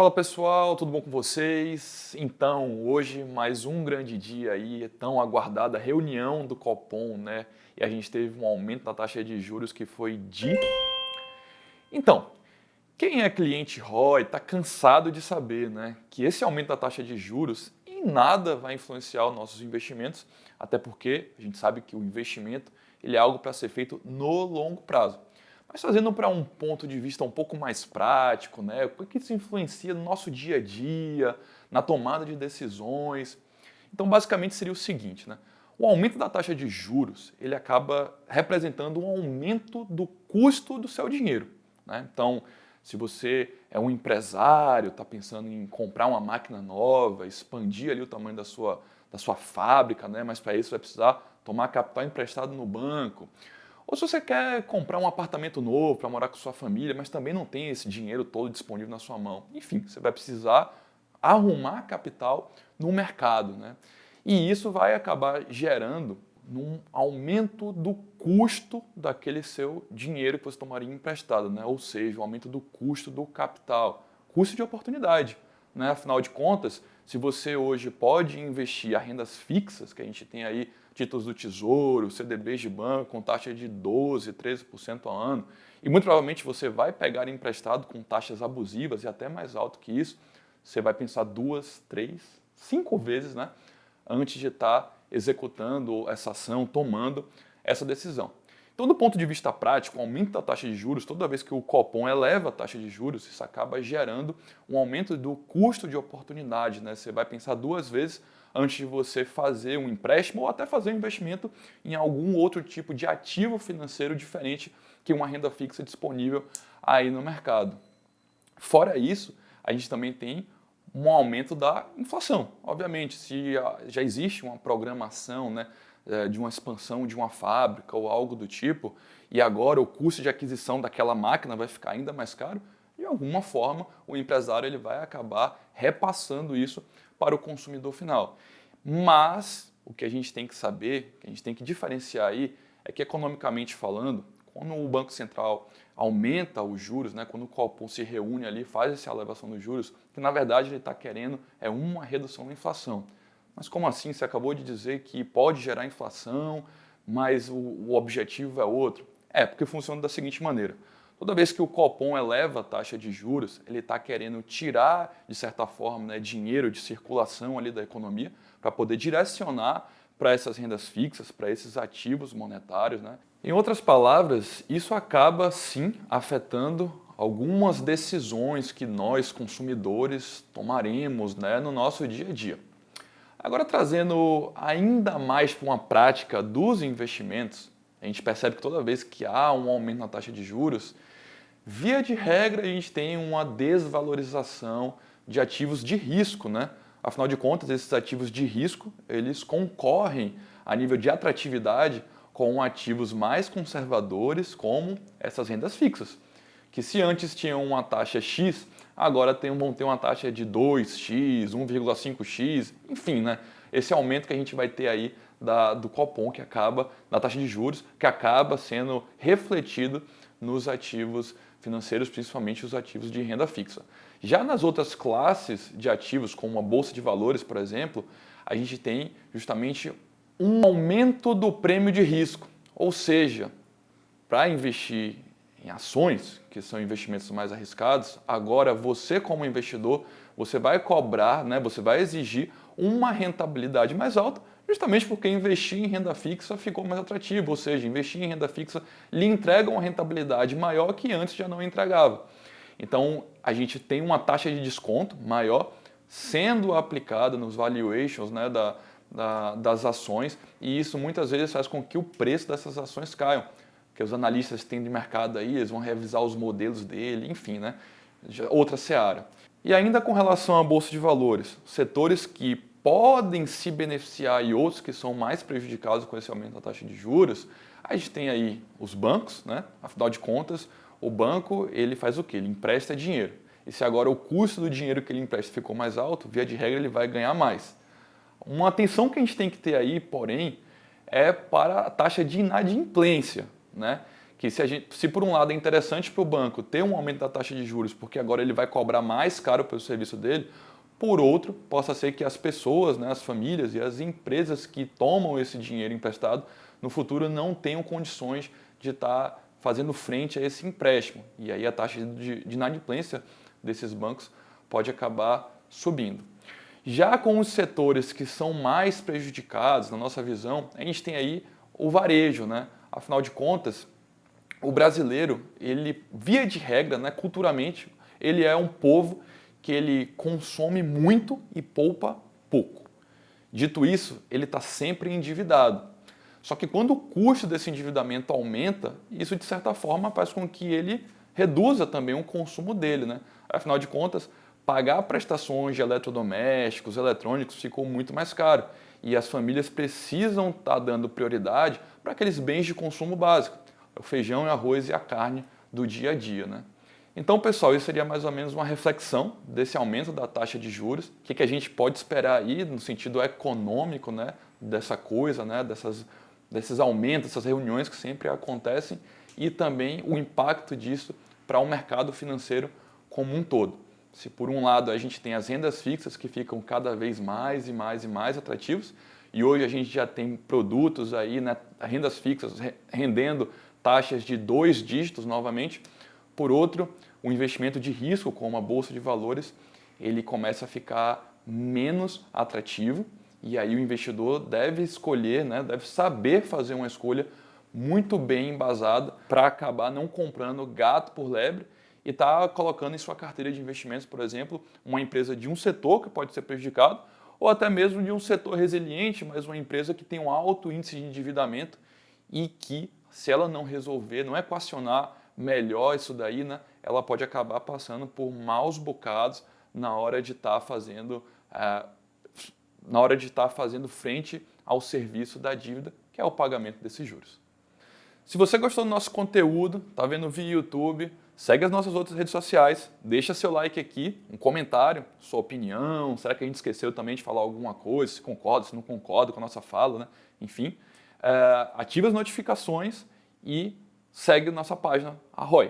Fala pessoal, tudo bom com vocês? Então, hoje mais um grande dia aí, tão aguardada reunião do Copom, né? E a gente teve um aumento da taxa de juros que foi de... Então, quem é cliente ROI está cansado de saber, né, que esse aumento da taxa de juros em nada vai influenciar os nossos investimentos, até porque a gente sabe que o investimento ele é algo para ser feito no longo prazo. Mas trazendo para um ponto de vista um pouco mais prático, né, o que isso influencia no nosso dia a dia, na tomada de decisões. Então, basicamente seria o seguinte, né, o aumento da taxa de juros ele acaba representando um aumento do custo do seu dinheiro, né? Então, se você é um empresário, está pensando em comprar uma máquina nova, expandir ali o tamanho da sua fábrica, né? Mas para isso vai precisar tomar capital emprestado no banco. Ou se você quer comprar um apartamento novo para morar com sua família, mas também não tem esse dinheiro todo disponível na sua mão. Enfim, você vai precisar arrumar capital no mercado, né? E isso vai acabar gerando num aumento do custo daquele seu dinheiro que você tomaria emprestado, né? Ou seja, o aumento do custo do capital, custo de oportunidade, né? Afinal de contas, se você hoje pode investir a rendas fixas, que a gente tem aí títulos do Tesouro, CDBs de banco com taxa de 12, 13% ao ano, e muito provavelmente você vai pegar emprestado com taxas abusivas e até mais alto que isso, você vai pensar 2, 3, 5 vezes, né, antes de estar executando essa ação, tomando essa decisão. Então, do ponto de vista prático, o aumento da taxa de juros, toda vez que o Copom eleva a taxa de juros, isso acaba gerando um aumento do custo de oportunidade, né? Você vai pensar 2 vezes antes de você fazer um empréstimo ou até fazer um investimento em algum outro tipo de ativo financeiro diferente que uma renda fixa disponível aí no mercado. Fora isso, a gente também tem um aumento da inflação. Obviamente, se já existe uma programação, né, de uma expansão de uma fábrica ou algo do tipo, e agora o custo de aquisição daquela máquina vai ficar ainda mais caro, de alguma forma o empresário ele vai acabar repassando isso para o consumidor final. Mas o que a gente tem que saber, que a gente tem que diferenciar aí, é que economicamente falando, quando o Banco Central aumenta os juros, né, quando o Copom se reúne ali, faz essa elevação dos juros, que na verdade ele está querendo é uma redução da inflação. Mas como assim? Você acabou de dizer que pode gerar inflação, mas o objetivo é outro. É, porque funciona da seguinte maneira. Toda vez que o Copom eleva a taxa de juros, ele está querendo tirar, de certa forma, né, dinheiro de circulação ali da economia para poder direcionar para essas rendas fixas, para esses ativos monetários, né? Em outras palavras, isso acaba sim afetando algumas decisões que nós consumidores tomaremos, né, no nosso dia a dia. Agora, trazendo ainda mais para uma prática dos investimentos, a gente percebe que toda vez que há um aumento na taxa de juros, via de regra a gente tem uma desvalorização de ativos de risco, né? Afinal de contas, esses ativos de risco, eles concorrem a nível de atratividade com ativos mais conservadores, como essas rendas fixas, que se antes tinham uma taxa X, agora vão ter uma taxa de 2x, 1,5x, enfim, né? Esse aumento que a gente vai ter aí do Copom, da taxa de juros, que acaba sendo refletido nos ativos financeiros, principalmente os ativos de renda fixa. Já nas outras classes de ativos, como a bolsa de valores, por exemplo, a gente tem justamente um aumento do prêmio de risco, ou seja, para investir em ações, que são investimentos mais arriscados, agora você como investidor, você vai cobrar, né, você vai exigir uma rentabilidade mais alta, justamente porque investir em renda fixa ficou mais atrativo, ou seja, investir em renda fixa lhe entrega uma rentabilidade maior que antes já não entregava. Então, a gente tem uma taxa de desconto maior sendo aplicada nos valuations, né, das ações, e isso muitas vezes faz com que o preço dessas ações caiam, porque os analistas têm de mercado aí, eles vão revisar os modelos dele, enfim, né, outra seara. E ainda com relação à bolsa de valores, setores que podem se beneficiar e outros que são mais prejudicados com esse aumento da taxa de juros, a gente tem aí os bancos, né? Afinal de contas, o banco ele faz o quê? Ele empresta dinheiro. E se agora o custo do dinheiro que ele empresta ficou mais alto, via de regra ele vai ganhar mais. Uma atenção que a gente tem que ter aí, porém, é para a taxa de inadimplência, né? que se por um lado é interessante para o banco ter um aumento da taxa de juros, porque agora ele vai cobrar mais caro pelo serviço dele, por outro, possa ser que as pessoas, né, as famílias e as empresas que tomam esse dinheiro emprestado no futuro não tenham condições de estar fazendo frente a esse empréstimo. E aí a taxa de inadimplência desses bancos pode acabar subindo. Já com os setores que são mais prejudicados, na nossa visão, a gente tem aí o varejo, né? Afinal de contas, o brasileiro, ele, via de regra, né, culturalmente, ele é um povo que ele consome muito e poupa pouco. Dito isso, ele está sempre endividado. Só que quando o custo desse endividamento aumenta, isso de certa forma faz com que ele reduza também o consumo dele, né? Afinal de contas, pagar prestações de eletrodomésticos, eletrônicos ficou muito mais caro. E as famílias precisam estar dando prioridade para aqueles bens de consumo básico, o feijão, o arroz e a carne do dia a dia, né? Então, pessoal, isso seria mais ou menos uma reflexão desse aumento da taxa de juros. O que a gente pode esperar aí no sentido econômico, né, dessa coisa, né, desses aumentos, essas reuniões que sempre acontecem e também o impacto disso para o mercado financeiro como um todo. Se por um lado a gente tem as rendas fixas que ficam cada vez mais e mais e mais atrativos, e hoje a gente já tem produtos aí, né, rendas fixas rendendo taxas de 2 dígitos novamente. Por outro, o investimento de risco, como a bolsa de valores, ele começa a ficar menos atrativo e aí o investidor deve escolher, né, deve saber fazer uma escolha muito bem embasada para acabar não comprando gato por lebre e estar colocando em sua carteira de investimentos, por exemplo, uma empresa de um setor que pode ser prejudicado ou até mesmo de um setor resiliente, mas uma empresa que tem um alto índice de endividamento e que, se ela não resolver, não equacionar melhor isso daí, né, ela pode acabar passando por maus bocados na hora de estar fazendo frente ao serviço da dívida, que é o pagamento desses juros. Se você gostou do nosso conteúdo, está vendo via YouTube, segue as nossas outras redes sociais, deixa seu like aqui, um comentário, sua opinião, será que a gente esqueceu também de falar alguma coisa, se concorda, se não concorda com a nossa fala, né? Enfim, ativa as notificações e segue nossa página, Arroy.